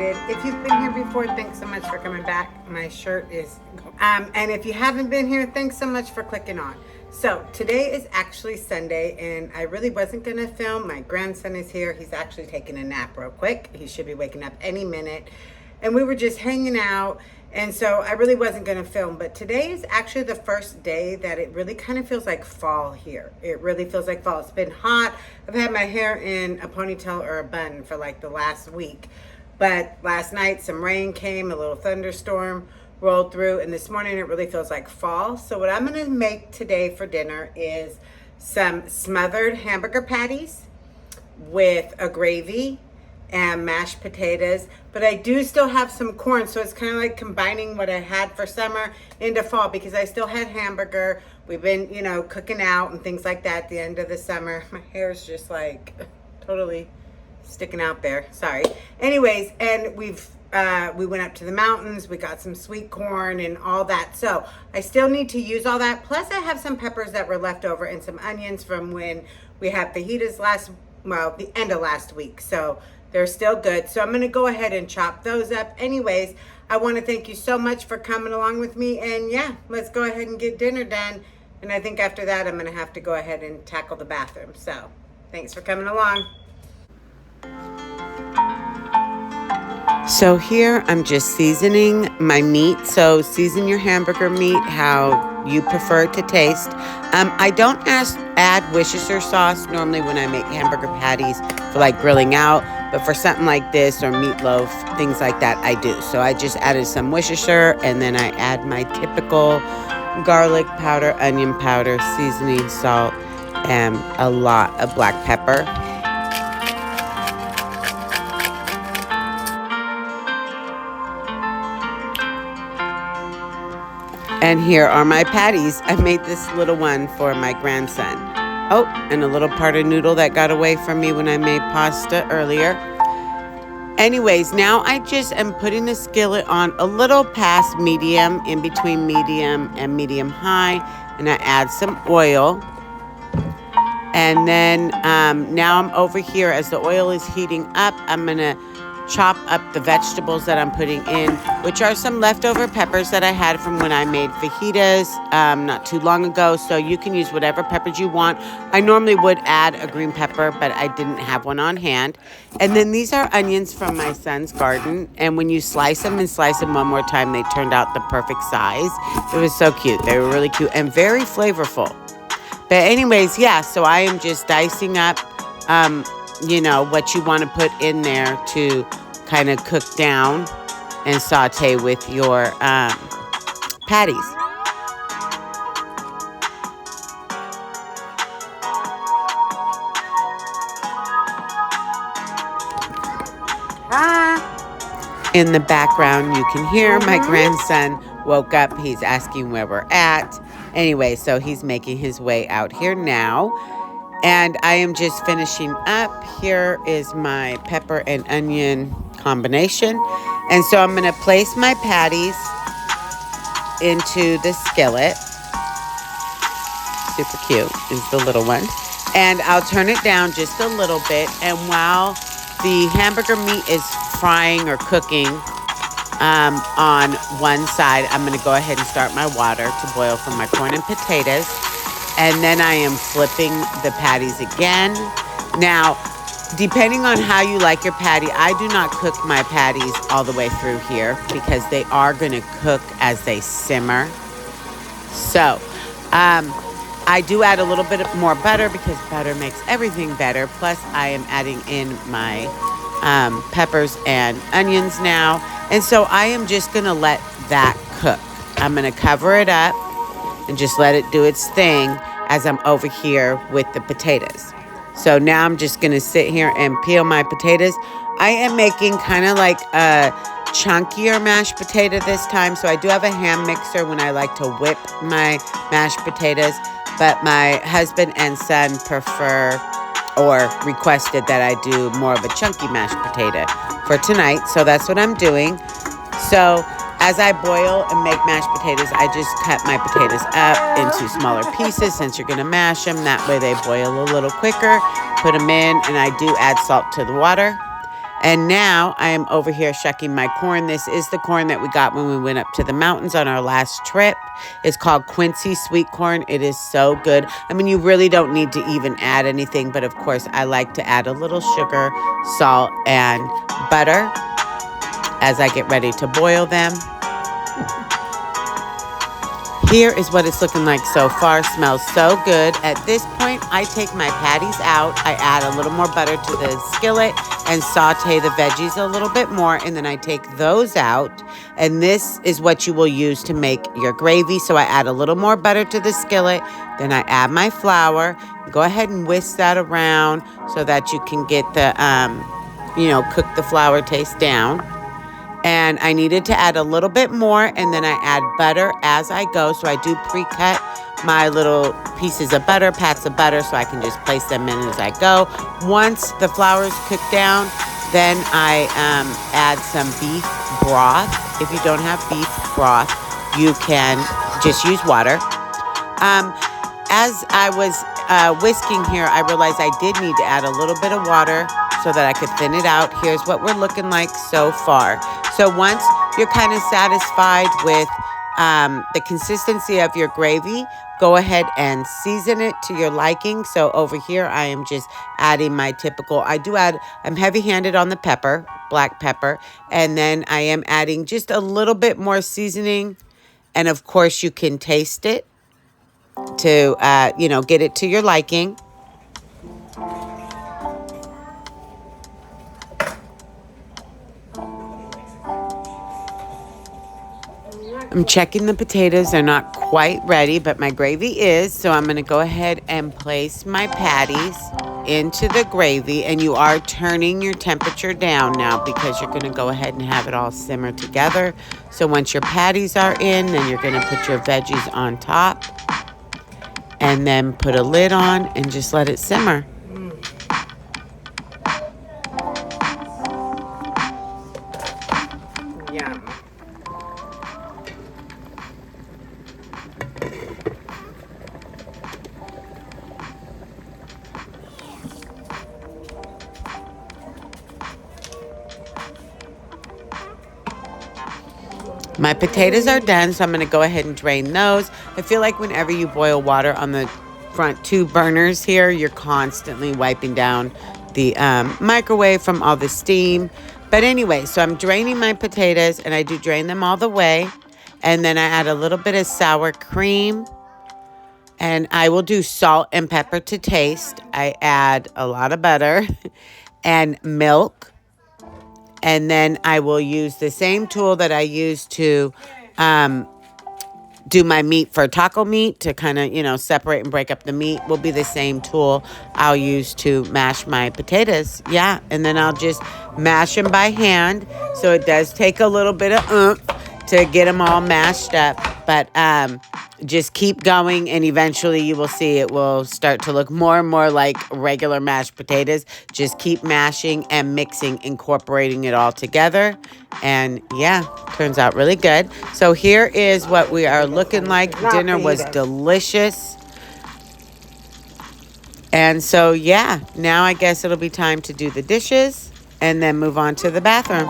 excited. If you've been here before, thanks so much for coming back. My shirt is and if you haven't been here, thanks so much for clicking on. So today is actually Sunday, and I really wasn't gonna film. My grandson is here. He's actually taking a nap real quick. He should be waking up any minute. And we were just hanging out, and so I really wasn't gonna film. But today is actually the first day that it really kind of feels like fall here. It really feels like fall. It's been hot. I've had my hair in a ponytail or a bun for like the last week. But last night some rain came, a little thunderstorm rolled through, and this morning it really feels like fall. So what I'm gonna make today for dinner is some smothered hamburger patties with a gravy and mashed potatoes. But I do still have some corn, so it's kind of like combining what I had for summer into fall, because I still had hamburger. We've been, cooking out and things like that at the end of the summer. My hair's just like totally sticking out there, sorry. Anyways, and we went up to the mountains, we got some sweet corn and all that. So I still need to use all that. Plus I have some peppers that were left over and some onions from when we had fajitas the end of last week. So they're still good. So I'm gonna go ahead and chop those up. Anyways, I wanna thank you so much for coming along with me. And yeah, let's go ahead and get dinner done. And I think after that, I'm gonna have to go ahead and tackle the bathroom. So thanks for coming along. So here I'm just seasoning my meat. So season your hamburger meat how you prefer it to taste. I don't add Worcestershire sauce normally when I make hamburger patties for like grilling out, but for something like this or meatloaf, things like that, I do. So I just added some Worcestershire, and then I add my typical garlic powder, onion powder, seasoning, salt, and a lot of black pepper. And here are my patties. I made this little one for my grandson. Oh, and a little part of noodle that got away from me when I made pasta earlier. Anyways, now I just am putting the skillet on a little past medium, in between medium and medium high. And I add some oil. And then now I'm over here as the oil is heating up. I'm going to chop up the vegetables that I'm putting in, which are some leftover peppers that I had from when I made fajitas not too long ago. So you can use whatever peppers you want. I normally would add a green pepper, but I didn't have one on hand. And then these are onions from my son's garden. And when you slice them and slice them one more time, they turned out the perfect size. It was so cute. They were really cute and very flavorful. But anyways, yeah, so I am just dicing up what you want to put in there to kind of cook down and saute with your patties. In the background, you can hear my grandson woke up. He's asking where we're at. Anyway, so he's making his way out here now. And I am just finishing up. Here is my pepper and onion combination. And so I'm going to place my patties into the skillet. Super cute is the little one. And I'll turn it down just a little bit. And while the hamburger meat is frying or cooking on one side, I'm going to go ahead and start my water to boil for my corn and potatoes. And then I am flipping the patties again. Now, depending on how you like your patty, I do not cook my patties all the way through here because they are going to cook as they simmer. So, I do add a little bit more butter because butter makes everything better. Plus, I am adding in my peppers and onions now. And so I am just going to let that cook. I'm going to cover it up and just let it do its thing as I'm over here with the potatoes. So now I'm just going to sit here and peel my potatoes. I am making kind of like a chunkier mashed potato this time. So I do have a hand mixer when I like to whip my mashed potatoes. But my husband and son prefer or requested that I do more of a chunky mashed potato for tonight. So that's what I'm doing. So as I boil and make mashed potatoes, I just cut my potatoes up into smaller pieces since you're going to mash them. That way they boil a little quicker. Put them in, and I do add salt to the water. And now I am over here shucking my corn. This is the corn that we got when we went up to the mountains on our last trip. It's called Quincy sweet corn. It is so good. I mean, you really don't need to even add anything, but of course I like to add a little sugar, salt, and butter as I get ready to boil them. Here is what it's looking like so far. Smells so good. At this point, I take my patties out. I add a little more butter to the skillet and saute the veggies a little bit more. And then I take those out. And this is what you will use to make your gravy. So I add a little more butter to the skillet. Then I add my flour. Go ahead and whisk that around so that you can get the, cook the flour taste down. And I needed to add a little bit more, and then I add butter as I go. So I do pre-cut my little pieces of butter, pats of butter, so I can just place them in as I go. Once the flour is cooked down, then I add some beef broth. If you don't have beef broth, you can just use water. As I was whisking here, I realized I did need to add a little bit of water so that I could thin it out. Here's what we're looking like so far. So once you're kind of satisfied with the consistency of your gravy, go ahead and season it to your liking. So over here, I am just adding my typical, I'm heavy-handed on the pepper, black pepper, and then I am adding just a little bit more seasoning. And of course, you can taste it to, get it to your liking. I'm checking the potatoes. They're not quite ready, but my gravy is. So I'm going to go ahead and place my patties into the gravy. And you are turning your temperature down now because you're going to go ahead and have it all simmer together. So once your patties are in, then you're going to put your veggies on top. And then put a lid on and just let it simmer. Yum. My potatoes are done, so I'm going to go ahead and drain those. I feel like whenever you boil water on the front two burners here, you're constantly wiping down the microwave from all the steam. But anyway, so I'm draining my potatoes, and I do drain them all the way. And then I add a little bit of sour cream. And I will do salt and pepper to taste. I add a lot of butter and milk. And then I will use the same tool that I use to do my meat for taco meat to kind of, separate and break up the meat will be the same tool I'll use to mash my potatoes. Yeah, and then I'll just mash them by hand. So it does take a little bit of oomph to get them all mashed up. But just keep going, and eventually you will see it will start to look more and more like regular mashed potatoes. Just keep mashing and mixing, incorporating it all together. And yeah, turns out really good. So here is what we are looking like. Dinner was delicious. And so, yeah, now I guess it'll be time to do the dishes and then move on to the bathroom.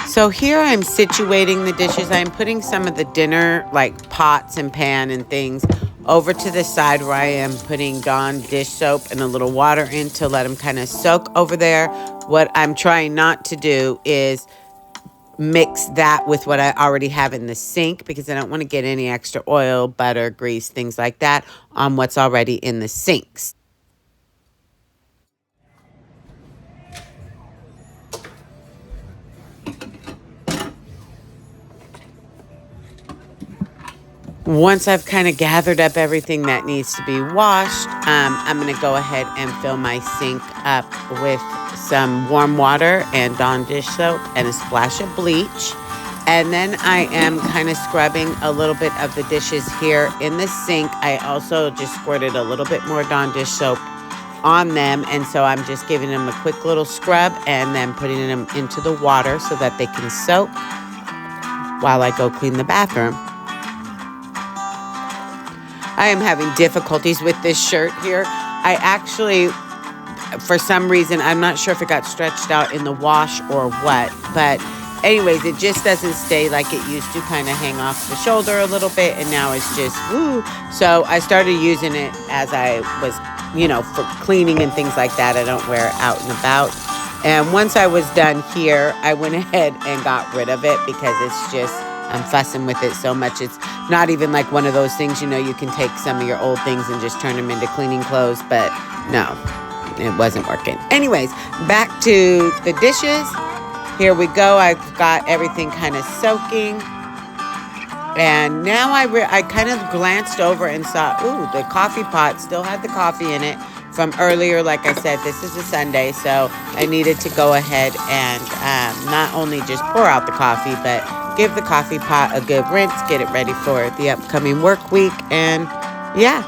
So here I'm situating the dishes. I'm putting some of the dinner, like pots and pan and things, over to the side where I am putting Dawn dish soap and a little water in to let them kind of soak over there. What I'm trying not to do is mix that with what I already have in the sink because I don't want to get any extra oil, butter, grease, things like that on what's already in the sinks. Once I've kind of gathered up everything that needs to be washed, I'm going to go ahead and fill my sink up with some warm water and Dawn dish soap and a splash of bleach. And then I am kind of scrubbing a little bit of the dishes here in the sink. I also just squirted a little bit more Dawn dish soap on them, and so I'm just giving them a quick little scrub and then putting them into the water so that they can soak while I go clean the bathroom. I am having difficulties with this shirt here. I actually, for some reason, I'm not sure if it got stretched out in the wash or what, but anyways, it just doesn't stay like it used to, kind of hang off the shoulder a little bit, and now it's just, woo. So I started using it as I was, you know, for cleaning and things like that. I don't wear it out and about. And once I was done here, I went ahead and got rid of it because it's just, I'm fussing with it so much. It's not even like one of those things, you know, you can take some of your old things and just turn them into cleaning clothes, but no, it wasn't working. Anyways, back to the dishes. Here we go. I've got everything kind of soaking. And now I kind of glanced over and saw, ooh, the coffee pot still had the coffee in it from earlier. Like I said, this is a Sunday, so I needed to go ahead and not only just pour out the coffee, but give the coffee pot a good rinse, get it ready for the upcoming work week, and yeah.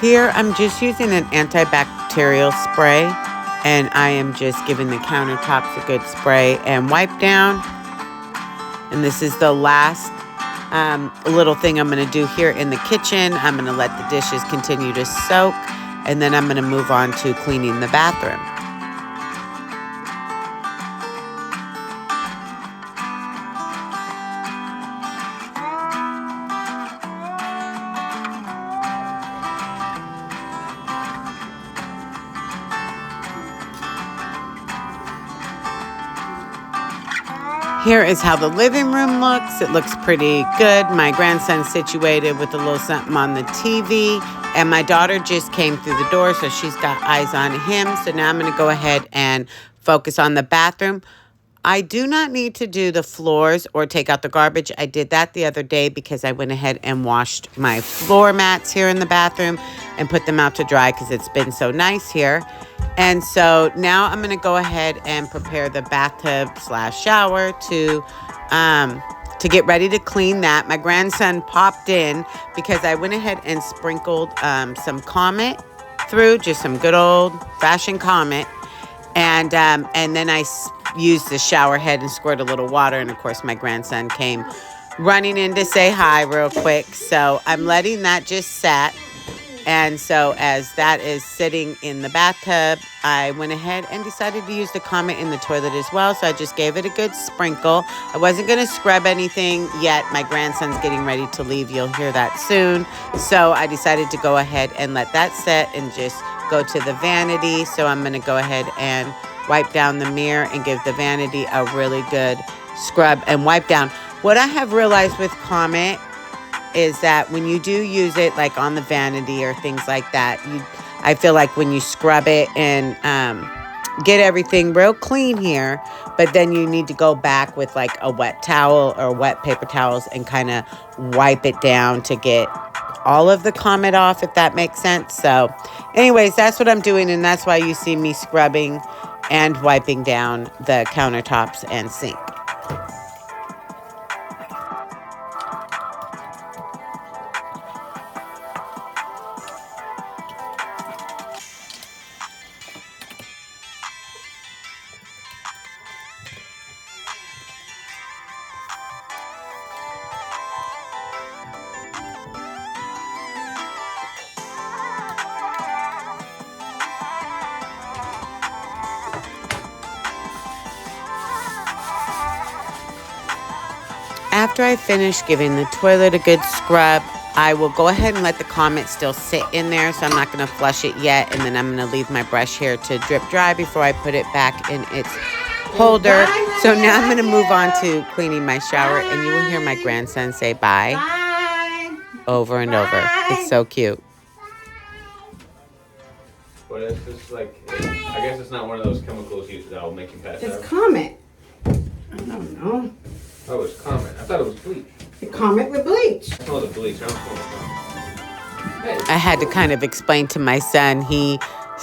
Here, I'm just using an antibacterial spray, and I am just giving the countertops a good spray and wipe down. And this is the last little thing I'm going to do here in the kitchen. I'm going to let the dishes continue to soak, and then I'm going to move on to cleaning the bathroom. Here is how the living room looks. It looks pretty good. My grandson's situated with a little something on the TV. And my daughter just came through the door, so she's got eyes on him. So now I'm going to go ahead and focus on the bathroom. I do not need to do the floors or take out the garbage. I did that the other day because I went ahead and washed my floor mats here in the bathroom and put them out to dry because it's been so nice here. And so now I'm going to go ahead and prepare the bathtub/shower to get ready to clean that. My grandson popped in because I went ahead and sprinkled some Comet through, just some good old-fashioned Comet. And then I used the shower head and squirt a little water. And, of course, my grandson came running in to say hi real quick. So I'm letting that just set. And so as that is sitting in the bathtub, I went ahead and decided to use the Comet in the toilet as well. So I just gave it a good sprinkle. I wasn't going to scrub anything yet. My grandson's getting ready to leave. You'll hear that soon. So I decided to go ahead and let that set and just go to the vanity. So I'm going to go ahead and wipe down the mirror and give the vanity a really good scrub and wipe down. What I have realized with Comet is that when you do use it like on the vanity or things like that, I feel like when you scrub it and get everything real clean here, but then you need to go back with like a wet towel or wet paper towels and kind of wipe it down to get all of the Comet off, if that makes sense. So anyways, that's what I'm doing, and that's why you see me scrubbing and wiping down the countertops and sink. After I finish giving the toilet a good scrub, I will go ahead and let the Comet still sit in there, so I'm not going to flush it yet, and then I'm going to leave my brush here to drip dry before I put it back in its holder. So now I'm going to move on to cleaning my shower, and you will hear my grandson say bye, over and over. It's so cute. But it's just like, I guess it's not one of those chemicals that will make you pass out. It's Comet. don't know. Oh, it's Comet. I thought it was bleach. The Comet with bleach. I smell the bleach. I don't smell the Comet. Hey. I had to kind of explain to my son he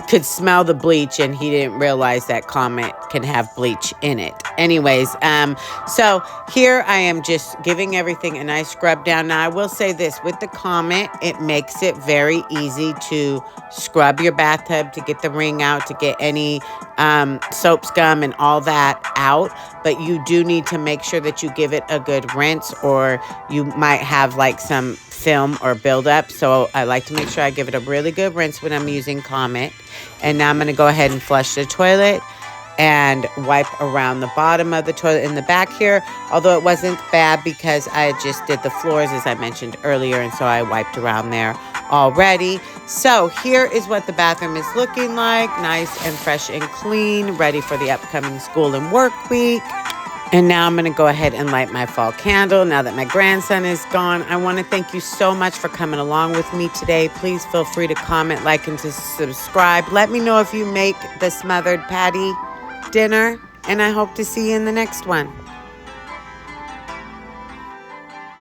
could smell the bleach and he didn't realize that Comet can have bleach in it. Anyways, so here I am just giving everything a nice scrub down. Now I will say this, with the Comet, it makes it very easy to scrub your bathtub, to get the ring out, to get any soap scum and all that out. But you do need to make sure that you give it a good rinse, or you might have like some film or buildup. So I like to make sure I give it a really good rinse when I'm using Comet. And now I'm going to go ahead and flush the toilet and wipe around the bottom of the toilet in the back here. Although it wasn't bad because I just did the floors as I mentioned earlier, and so I wiped around there already. So here is what the bathroom is looking like. Nice and fresh and clean, ready for the upcoming school and work week. And now I'm going to go ahead and light my fall candle. Now that my grandson is gone, I want to thank you so much for coming along with me today. Please feel free to comment, like, and to subscribe. Let me know if you make the smothered patty dinner, and I hope to see you in the next one.